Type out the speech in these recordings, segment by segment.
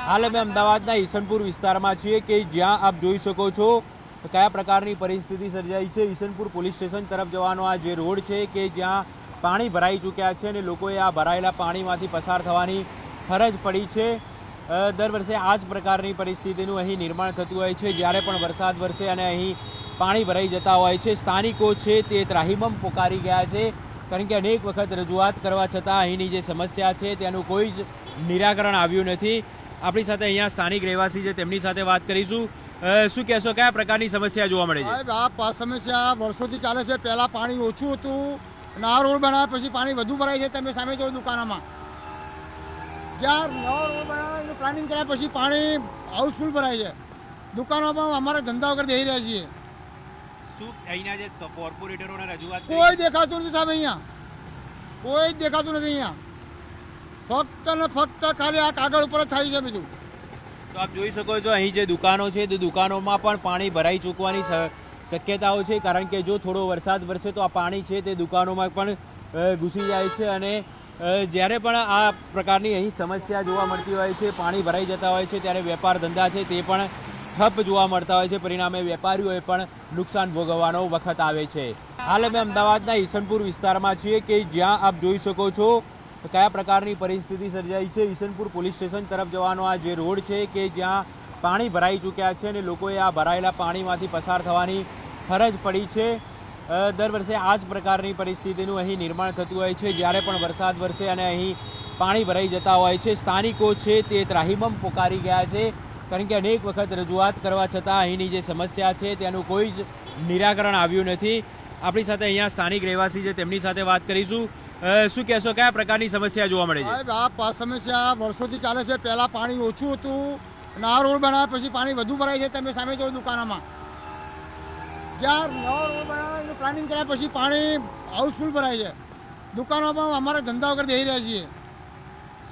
હાલ અમે અમદાવાદના ઈસનપુર વિસ્તારમાં છીએ કે જ્યાં આપ જોઈ શકો છો કયા પ્રકારની પરિસ્થિતિ સર્જાઈ છે। ઈસનપુર પોલીસ સ્ટેશન તરફ જવાનો આ જે રોડ છે કે જ્યાં પાણી ભરાઈ ચૂક્યા છે અને લોકોએ આ ભરાયેલા પાણીમાંથી પસાર થવાની ફરજ પડી છે। દર વર્ષે આ જ પ્રકારની પરિસ્થિતિનું અહીં નિર્માણ થતું હોય છે। જ્યારે પણ વરસાદ વરસે અને અહીં પાણી ભરાઈ જતા હોય છે, સ્થાનિકો છે તે ત્રાહિમામ પોકારી ગયા છે, કારણ કે અનેક વખત રજૂઆત કરવા છતાં અહીંની જે સમસ્યા છે તેનું કોઈ જ નિરાકરણ આવ્યું નથી। આપણી સાથે અહીંયા સ્થાનિક રહેવાસી છે, તેમની સાથે વાત કરીશું। શું કહેશો, કયા પ્રકારની સમસ્યા જોવા મળે છે? આ સમસ્યા વર્ષોથી ચાલે છે। પહેલા પાણી ઓછું હતું અને આ રોડ બનાવ્યા પછી પાણી વધુ ભરાય છે। તમે સામે જો દુકાનોમાં જ્યાં નવો રોડ બનાવવાનું પ્લાનિંગ કર્યા પછી પાણી હાઉસફુલ ભરાય છે। દુકાનોમાં અમારા ધંધા વગર બેસી રહ્યા છીએ। શું અહીંના જે કોર્પોરેટરોને રજૂઆત કોઈ દેખાતું નથી સાહેબ, અહીંયા કોઈ જ દેખાતું નથી। અહીંયા ફક્ત ને ફક્ત ખાલી આ કાગળ ઉપર જ થાય છે બધું। તો આપ જોઈ શકો છો અહીં જે દુકાનો છે તે દુકાનોમાં પણ પાણી ભરાઈ ચૂકવાની શક્યતાઓ છે, કારણ કે જો થોડો વરસાદ વરસે તો આ પાણી છે તે દુકાનોમાં પણ ઘૂસી જાય છે અને જ્યારે પણ આ પ્રકારની અહીં સમસ્યા જોવા મળતી હોય છે, પાણી ભરાઈ જતા હોય છે, ત્યારે વેપાર ધંધા છે તે પણ ઠપ જોવા મળતા હોય છે। પરિણામે વેપારીઓએ પણ નુકસાન ભોગવવાનો વખત આવે છે। હાલ અમે અમદાવાદના ઈસનપુર વિસ્તારમાં છીએ કે જ્યાં આપ જોઈ શકો છો કયા પ્રકારની પરિસ્થિતિ સર્જાઈ છે। ઈસનપુર પોલીસ સ્ટેશન તરફ જવાનો આ જે રોડ છે કે જ્યાં પાણી ભરાઈ ચૂક્યા છે અને લોકોએ આ ભરાયેલા પાણીમાંથી પસાર થવાની ફરજ પડી છે। દર વર્ષે આ જ પ્રકારની પરિસ્થિતિનું અહીં નિર્માણ થતું હોય છે। જ્યારે પણ વરસાદ વરસે અને અહીં પાણી ભરાઈ જતા હોય છે, સ્થાનિકો છે તે ત્રાહિમામ પોકારી ગયા છે, કારણ કે અનેક વખત રજૂઆત કરવા છતાં અહીંની જે સમસ્યા છે તેનું કોઈ જ નિરાકરણ આવ્યું નથી। આપણી સાથે અહીંયા સ્થાનિક રહેવાસી છે, તેમની સાથે વાત કરીશું। શું કહેશો, કયા પ્રકારની સમસ્યા જોવા મળે છે? આ સમસ્યા વર્ષોથી ચાલે છે। પહેલા પાણી ઓછું હતું અને આ રોડ બનાવ્યા પછી પાણી વધુ ભરાય છે। તમે સામે જો દુકાનોમાં જ્યાં નવો રોડ બનાવવાનું પ્લાનિંગ કર્યા પછી પાણી હાઉસફુલ ભરાય છે। દુકાનોમાં અમારા ધંધા વગર બેસી રહ્યા છીએ।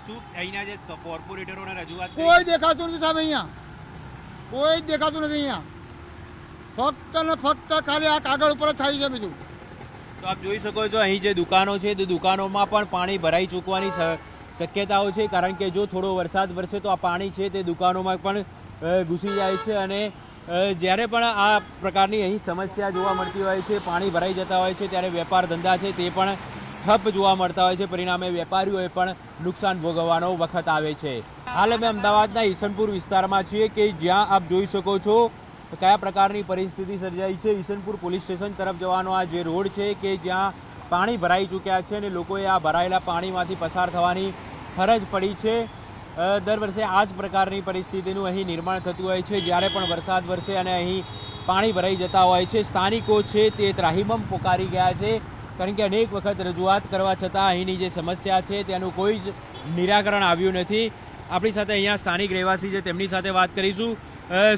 શું અહીંના જે કોર્પોરેટરોને રજૂઆત કોઈ દેખાતું નથી સાહેબ, અહીંયા કોઈ જ દેખાતું નથી। અહીંયા ફક્ત ને ફક્ત ખાલી આ કાગળ ઉપર જ થાય છે બધું। તો આપ જોઈ શકો છો અહીં જે દુકાનો છે તે દુકાનોમાં પણ પાણી ભરાઈ ચૂકવાની શક્યતાઓ છે, કારણ કે જો થોડો વરસાદ વરસે તો આ પાણી છે તે દુકાનોમાં પણ ઘૂસી જાય છે અને જ્યારે પણ આ પ્રકારની અહીં સમસ્યા જોવા મળતી હોય છે, પાણી ભરાઈ જતા હોય છે, ત્યારે વેપાર ધંધા છે તે પણ ઠપ જોવા મળતા હોય છે। પરિણામે વેપારીઓએ પણ નુકસાન ભોગવવાનો વખત આવે છે। હાલ અમે અમદાવાદના ઈસનપુર વિસ્તારમાં છીએ કે જ્યાં આપ જોઈ શકો છો કયા પ્રકારની પરિસ્થિતિ સર્જાઈ છે। ઈસનપુર પોલીસ સ્ટેશન તરફ જવાનો આ જે રોડ છે કે જ્યાં પાણી ભરાઈ ચૂક્યા છે અને લોકોએ આ ભરાયેલા પાણીમાંથી પસાર થવાની ફરજ પડી છે। દર વર્ષે આ જ પ્રકારની પરિસ્થિતિનું અહીં નિર્માણ થતું હોય છે। જ્યારે પણ વરસાદ વરસે અને અહીં પાણી ભરાઈ જતા હોય છે, સ્થાનિકો છે તે ત્રાહિમામ પોકારી ગયા છે, કારણ કે અનેક વખત રજૂઆત કરવા છતાં અહીંની જે સમસ્યા છે તેનું કોઈ જ નિરાકરણ આવ્યું નથી। આપણી સાથે અહીંયા સ્થાનિક રહેવાસી છે, તેમની સાથે વાત કરીશું।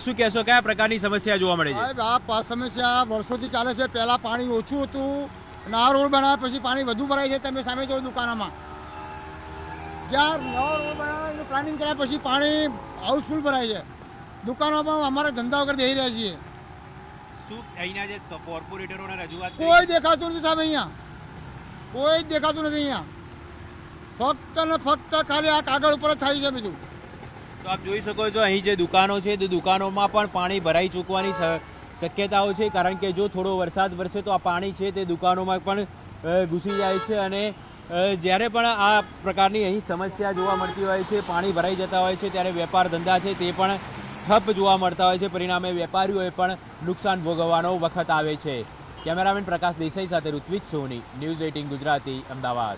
શું કહેશો, કયા પ્રકારની સમસ્યા જોવા મળે છે? આ સમસ્યા વર્ષોથી ચાલે છે। પહેલા પાણી ઓછું હતું અને આ રોડ બનાવ્યા પછી પાણી વધુ ભરાય છે। તમે સામે જો દુકાનોમાં જ્યાં નવો રોડ બનાવવાનું પ્લાનિંગ કર્યા પછી પાણી હાઉસફુલ ભરાય છે। દુકાનોમાં અમારા ધંધા વગર બેસી રહ્યા છીએ। શું અહીંના જે કોર્પોરેટરોને રજૂઆત કોઈ દેખાતું નથી સાહેબ, અહીંયા કોઈ જ દેખાતું નથી। અહીંયા ફક્ત ને ફક્ત ખાલી આ કાગળ ઉપર જ થાય છે બધું। તો આપ જોઈ શકો છો અહીં જે દુકાનો છે તે દુકાનોમાં પણ પાણી ભરાઈ ચૂકવાની શક્યતાઓ છે, કારણ કે જો થોડો વરસાદ વરસે તો આ પાણી છે તે દુકાનોમાં પણ ઘૂસી જાય છે અને જ્યારે પણ આ પ્રકારની અહીં સમસ્યા જોવા મળતી હોય છે, પાણી ભરાઈ જતા હોય છે, ત્યારે વેપાર ધંધા છે તે પણ ઠપ જોવા મળતા હોય છે। પરિણામે વેપારીઓએ પણ નુકસાન ભોગવવાનો વખત આવે છે। કેમેરામેન પ્રકાશ દેસાઈ સાથે ઋત્વિજ સોની, ન્યૂઝ 18 ગુજરાતી, અમદાવાદ।